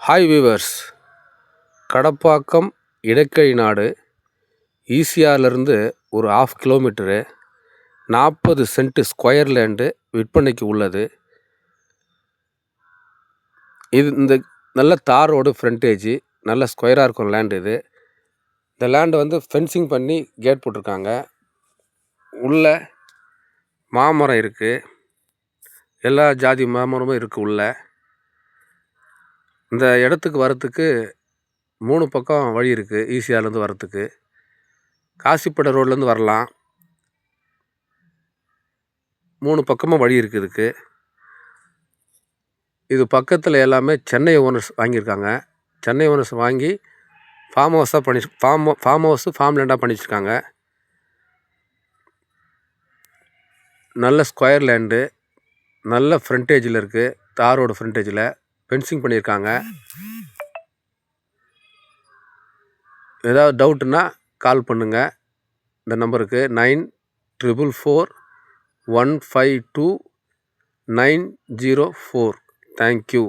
Hi viewers, Kadappakkam இடக்கை நாடு ஈசிஆர்லேருந்து ஒரு 1/2 kilometre 40 send square land விற்பனைக்கு உள்ளது. இந்த நல்ல தார் ரோடு ஃப்ரண்டேஜ், நல்ல ஸ்கொயராக இருக்கும் லேண்டு இது. இந்த லேண்டை ஃபென்சிங் பண்ணி கேட் போட்டிருக்காங்க. உள்ள மாமரம் இருக்குது, எல்லா ஜாதி மாமரமும் இருக்குது உள்ள. இந்த இடத்துக்கு வரத்துக்கு 3 பக்கம் வழி இருக்குது. ஈசிஆர்லேருந்து வரத்துக்கு காசிப்பேட்டை ரோட்லேருந்து வரலாம். 3 பக்கமும் வழி இருக்குது இதுக்கு. இது பக்கத்தில் எல்லாமே சென்னை ஓனர்ஸ் வாங்கியிருக்காங்க. சென்னை ஓனர்ஸ் வாங்கி ஃபார்ம் ஹவுஸு ஃபார்ம் லேண்டாக பண்ணி வச்சுருக்காங்க. நல்ல ஸ்கொயர் லேண்டு, நல்ல ஃப்ரண்டேஜில் இருக்குது. தார் ரோடு ஃப்ரண்டேஜில் ஃபென்சிங் பண்ணியிருக்காங்க. ஏதாவது டவுட்டுன்னா கால் பண்ணுங்கள். இந்த நம்பருக்கு 9444152904. தேங்க்யூ.